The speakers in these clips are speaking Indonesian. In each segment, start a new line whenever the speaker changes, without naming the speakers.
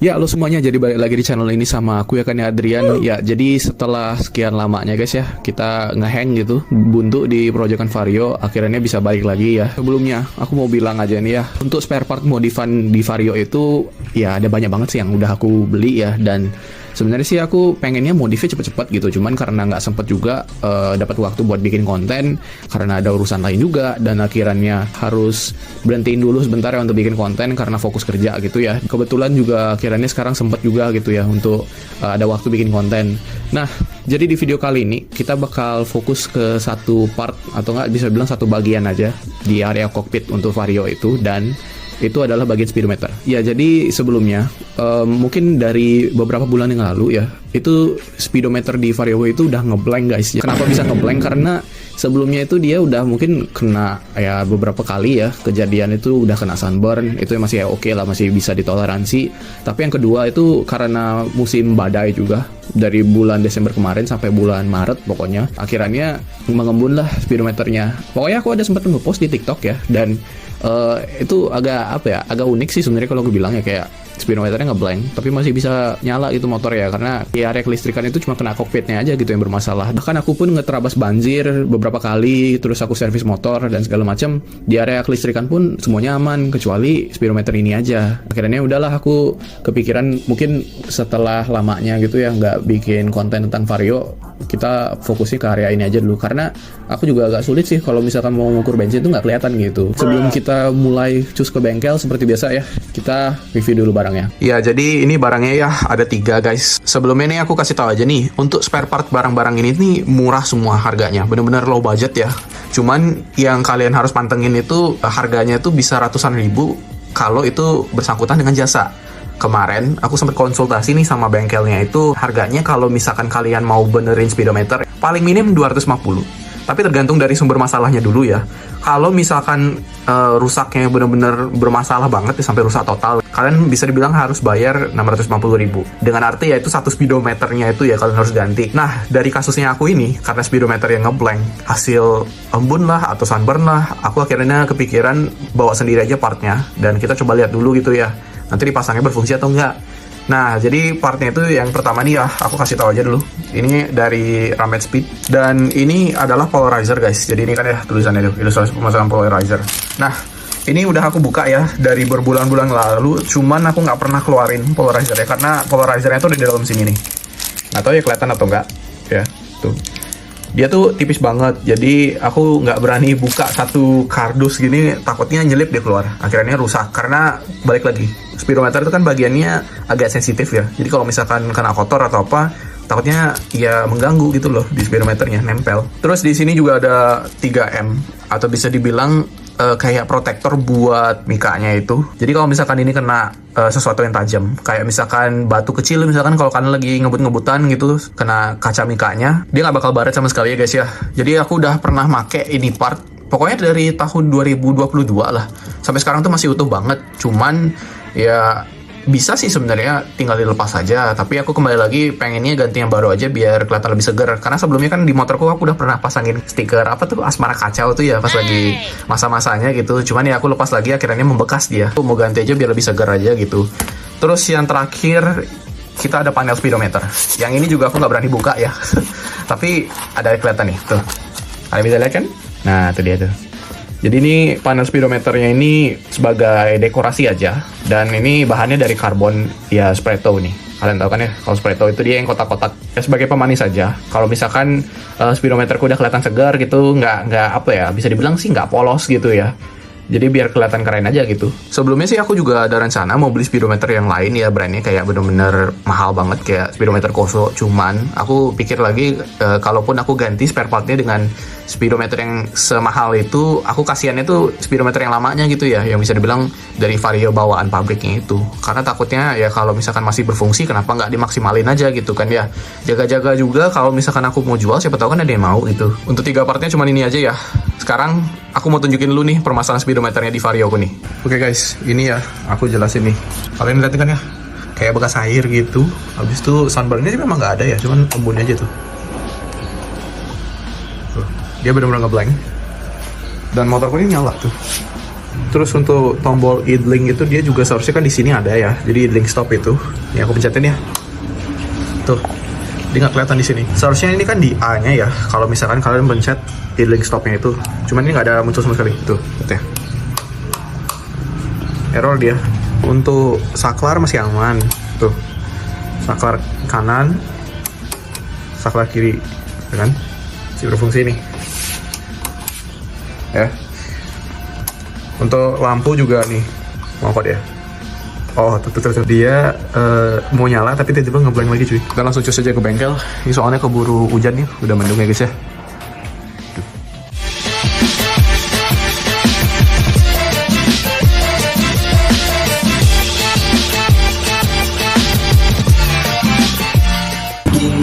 Ya, halo semuanya, jadi balik lagi di channel ini sama aku ya kan ya, Adrian. Ya, jadi setelah sekian lamanya guys ya, kita ngehang gitu, buntu di Proyekan Vario, akhirnya bisa balik lagi ya. Sebelumnya, aku mau bilang aja nih ya, untuk spare part modifan di Vario itu, ya ada banyak banget sih yang udah aku beli ya, dan sebenarnya sih aku pengennya modifnya cepet-cepet gitu, cuman karena nggak sempet juga dapat waktu buat bikin konten karena ada urusan lain juga, dan akhirnya harus berhentiin dulu sebentar ya untuk bikin konten karena fokus kerja gitu ya. Kebetulan juga akhirnya sekarang sempet juga gitu ya untuk ada waktu bikin konten. Nah, jadi di video kali ini kita bakal fokus ke satu part atau nggak bisa bilang satu bagian aja di area cockpit untuk Vario itu, dan itu adalah bagian speedometer. Ya, jadi sebelumnya mungkin dari beberapa bulan yang lalu ya, itu speedometer di Vario itu udah ngeblank guys. Kenapa bisa ngeblank? Karena sebelumnya itu dia udah mungkin kena ya beberapa kali ya kejadian, itu udah kena sunburn, itu masih ya oke lah, masih bisa ditoleransi. Tapi yang kedua itu karena musim badai juga, dari bulan Desember kemarin sampai bulan Maret pokoknya, akhirnya mengembun lah speedometernya. Pokoknya aku ada sempat nge-post di TikTok ya, dan itu agak agak unik sih sebenarnya kalau gue bilang ya, kayak speedometernya ngeblank tapi masih bisa nyala gitu motor ya, karena di area kelistrikan itu cuma kena kokpitnya aja gitu yang bermasalah. Bahkan aku pun ngeterabas banjir beberapa kali, terus aku servis motor dan segala macam, di area kelistrikan pun semuanya aman kecuali speedometer ini aja. Akhirnya udahlah, aku kepikiran mungkin setelah lamanya gitu ya nggak bikin konten tentang Vario, kita fokusnya ke area ini aja dulu, karena aku juga agak sulit sih kalau misalkan mau mengukur bensin itu nggak kelihatan gitu. Sebelum kita mulai cus ke bengkel seperti biasa ya, kita review dulu barangnya. Ya, jadi ini barangnya ya ada 3 guys. Sebelumnya nih aku kasih tahu aja nih, untuk spare part barang-barang ini nih murah semua harganya, bener-bener low budget ya. Cuman yang kalian harus pantengin itu harganya itu bisa ratusan ribu kalau itu bersangkutan dengan jasa. Kemarin aku sempat konsultasi nih sama bengkelnya, itu harganya kalau misalkan kalian mau benerin speedometer paling minim 250. Tapi tergantung dari sumber masalahnya dulu ya. Kalau misalkan rusaknya bener-bener bermasalah banget ya, sampai rusak total, kalian bisa dibilang harus bayar 650.000. Dengan arti ya itu satu speedometernya itu ya kalian harus ganti. Nah, dari kasusnya aku ini, karena speedometer yang ngeblank, hasil embun lah atau sunburn lah, aku akhirnya kepikiran bawa sendiri aja partnya, dan kita coba lihat dulu gitu ya, nanti dipasangnya berfungsi atau enggak. Nah, jadi partnya itu yang pertama nih ya, aku kasih tahu aja dulu. Ini dari Ramet Speed, dan ini adalah polarizer guys. Jadi ini kan ya tulisannya tuh, ilustrasi pemasangan polarizer. Nah, ini udah aku buka ya dari berbulan-bulan lalu, cuman aku nggak pernah keluarin polarizer ya, karena polarizernya tuh di dalam sini nih. Nggak tahu ya kelihatan atau enggak ya, tuh. Dia tuh tipis banget, jadi aku nggak berani buka satu kardus gini, takutnya nyelip dia keluar. Akhirnya rusak, karena balik lagi, speedometer itu kan bagiannya agak sensitif ya. Jadi kalau misalkan kena kotor atau apa, takutnya ya mengganggu gitu loh di speedometernya, nempel. Terus di sini juga ada 3M, atau bisa dibilang kayak protektor buat mikanya itu. Jadi kalau misalkan ini kena sesuatu yang tajam, kayak misalkan batu kecil, misalkan kalau kalian lagi ngebut-ngebutan gitu, kena kaca mikanya, dia nggak bakal baret sama sekali ya guys ya. Jadi aku udah pernah make ini part, pokoknya dari tahun 2022 lah, sampai sekarang tuh masih utuh banget. Cuman ya bisa sih sebenarnya tinggal dilepas aja, tapi aku kembali lagi pengennya ganti yang baru aja biar kelihatan lebih seger. Karena sebelumnya kan di motorku aku udah pernah pasangin stiker apa tuh, asmara kacau tuh ya, pas lagi masa-masanya gitu. Cuman ya aku lepas lagi, akhirnya membekas dia. Aku mau ganti aja biar lebih seger aja gitu. Terus yang terakhir kita ada panel speedometer. Yang ini juga aku nggak berani buka ya, tapi ada kelihatan nih tuh. Kalian bisa lihat kan? Nah, itu dia tuh. Jadi ini panel speedometernya ini sebagai dekorasi aja, dan ini bahannya dari karbon ya, Spreto nih. Kalian tahu kan ya, kalau Spreto itu dia yang kotak-kotak ya, sebagai pemanis aja. Kalau misalkan speedometerku udah kelihatan segar gitu, nggak apa ya, bisa dibilang sih nggak polos gitu ya. Jadi biar kelihatan keren aja gitu. Sebelumnya sih aku juga ada rencana mau beli speedometer yang lain ya, brandnya kayak bener-bener mahal banget kayak speedometer Koso. Cuman aku pikir lagi, kalaupun aku ganti spare partnya dengan speedometer yang semahal itu, aku kasihannya tuh speedometer yang lamanya gitu ya, yang bisa dibilang dari Vario bawaan pabriknya itu. Karena takutnya ya kalau misalkan masih berfungsi, kenapa nggak dimaksimalin aja gitu kan ya. Jaga-jaga juga kalau misalkan aku mau jual, siapa tahu kan ada yang mau gitu. Untuk 3 partnya cuman ini aja ya. Sekarang aku mau tunjukin dulu nih permasalahan speedometernya di Vario aku nih. Oke guys, ini ya aku jelasin nih. Kalian lihat kan ya, kayak bekas air gitu. Habis itu sunburnnya sih memang nggak ada ya, cuman embunnya aja tuh. Dia benar-benar ngeblank. Dan motorku ini nyala tuh. Terus untuk tombol idling itu dia juga seharusnya kan di sini ada ya. Jadi idling stop itu. Ini aku pencetin ya. Tuh. Dia nggak kelihatan di sini. Seharusnya ini kan di A-nya ya. Kalau misalkan kalian pencet idling stopnya itu. Cuman ini nggak ada muncul sama sekali. Tuh, lihat ya. Error dia. Untuk saklar masih aman. Tuh. Saklar kanan, saklar kiri, ya kan? Masih berfungsi nih. Ya. Untuk lampu juga nih, mau kok dia. Oh, tuh. Dia mau nyala tapi tiba-tiba ngeblank lagi cuy. Kita langsung cus aja ke bengkel. Ini soalnya keburu hujan nih, udah mendung ya guys ya.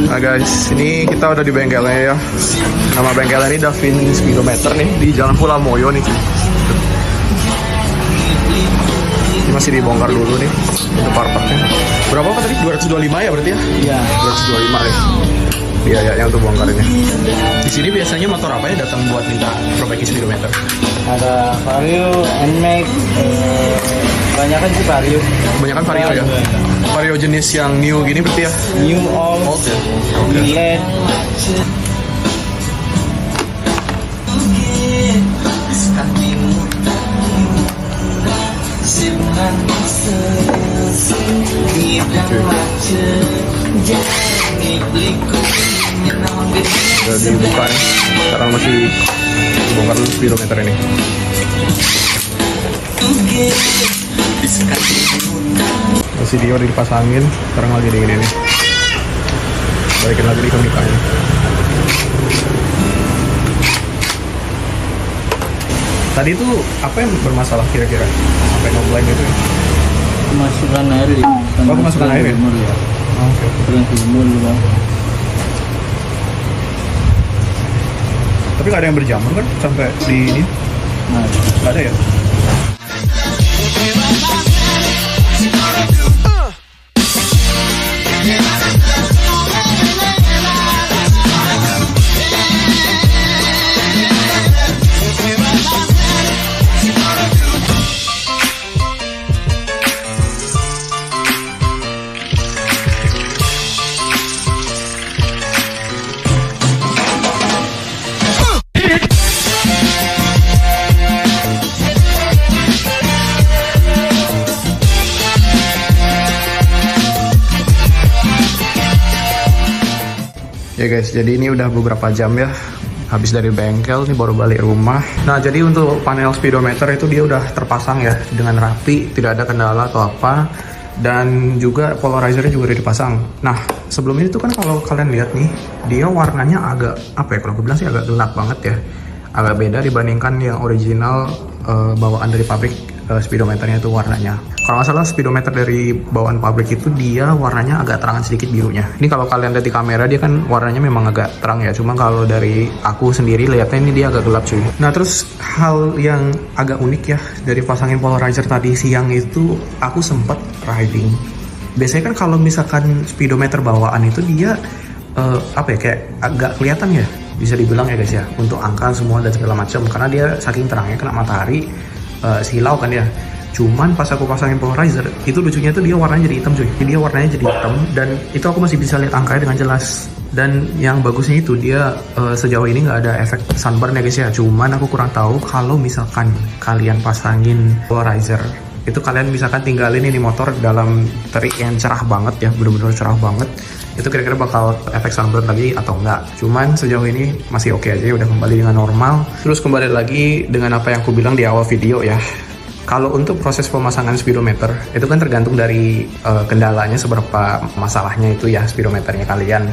Nah guys, ini kita udah di bengkelnya ya. Nama bengkelnya ini Davin Speedometer nih, di Jalan Pulamoyo nih. Ini masih dibongkar dulu nih untuk part-partnya. Berapa tadi? 225 ya berarti ya? Iya. 225 ya. Iya ya, yang untuk bongkarnya. Di sini biasanya motor apa ya datang buat minta perbaiki speedometer?
Ada Vario, NMAX, kebanyakan sih Vario.
Kebanyakan Vario ya? Vario jenis yang new gini berarti ya?
New old
ya?
LED.
Udah dibuka nih. Sekarang masih bongkar dulu speedometer ini. Masih dia udah dipasangin. Sekarang lagi dingin ini. Balikin lagi di kemikanya. Tadi itu apa yang bermasalah kira-kira? Sampai ngeblank gitu ya?
Masukkan air ya.
Oh, masukkan air ya?
Ya.
Oke.
Kurang timur juga.
Tapi nggak ada yang berjamur kan sampai di ini?
Nah,
Nggak ada ya? Ya guys, jadi ini udah beberapa jam ya habis dari bengkel nih, baru balik rumah. Nah, jadi untuk panel speedometer itu dia udah terpasang ya dengan rapi, tidak ada kendala atau apa. Dan juga polarizernya juga udah dipasang. Nah, sebelum ini tuh kan kalau kalian lihat nih, dia warnanya agak apa ya, kalau aku bilang sih agak gelap banget ya. Agak beda dibandingkan yang original bawaan dari pabrik. Speedometernya itu warnanya, kalau nggak salah speedometer dari bawaan pabrik itu dia warnanya agak terangan sedikit birunya. Ini kalau kalian lihat di kamera dia kan warnanya memang agak terang ya, cuma kalau dari aku sendiri lihatnya ini dia agak gelap cuy. Nah, terus hal yang agak unik ya dari pasangin polarizer tadi siang itu, aku sempat riding. Biasanya kan kalau misalkan speedometer bawaan itu dia apa ya, kayak agak kelihatan ya, bisa dibilang ya guys ya, untuk angka semua dan segala macam, karena dia saking terangnya kena matahari. Silau kan ya. Cuman pas aku pasangin polarizer itu lucunya tuh dia warnanya jadi hitam cuy. Jadi dia warnanya jadi hitam dan itu aku masih bisa lihat angkanya dengan jelas. Dan yang bagusnya itu dia sejauh ini nggak ada efek sunburn ya guys ya. Cuman aku kurang tahu kalau misalkan kalian pasangin polarizer itu, kalian misalkan tinggalin ini motor dalam terik yang cerah banget ya, bener-bener cerah banget, itu kira-kira bakal efek sunburn lagi atau enggak. Cuman sejauh ini masih oke aja, udah kembali dengan normal. Terus kembali lagi dengan apa yang aku bilang di awal video ya, kalau untuk proses pemasangan speedometer itu kan tergantung dari kendalanya, seberapa masalahnya itu ya speedometernya kalian.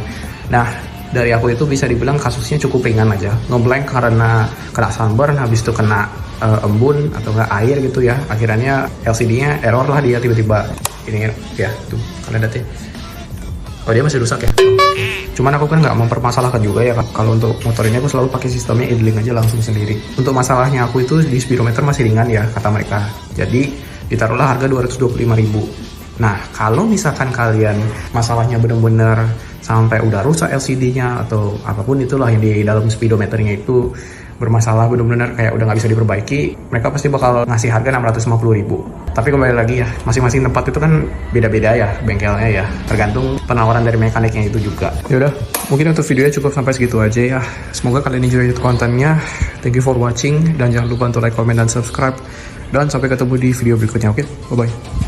Nah, dari aku itu bisa dibilang kasusnya cukup ringan aja, ngeblank karena kena sunburn, habis itu kena embun atau enggak air gitu ya. Akhirnya LCD-nya error lah, dia tiba-tiba ini ya tuh kalian lihat ya. Oh, dia masih rusak ya. Cuman aku kan nggak mempermasalahkan juga ya. Kalau untuk motor ini aku selalu pakai sistemnya idling aja langsung sendiri. Untuk masalahnya aku itu di speedometer masih ringan ya kata mereka. Jadi ditaruhlah harga 225.000. Nah, kalau misalkan kalian masalahnya bener-bener sampai udah rusak LCD-nya atau apapun itulah yang di dalam speedometernya itu, bermasalah bener-bener kayak udah nggak bisa diperbaiki, mereka pasti bakal ngasih harga 650.000. Tapi kembali lagi ya, masing-masing tempat itu kan beda-beda ya bengkelnya ya, tergantung penawaran dari mekaniknya itu juga. Yaudah, mungkin untuk videonya cukup sampai segitu aja ya. Semoga kalian enjoy kontennya. Thank you for watching, dan jangan lupa untuk like, comment, dan subscribe. Dan sampai ketemu di video berikutnya, oke? Bye-bye.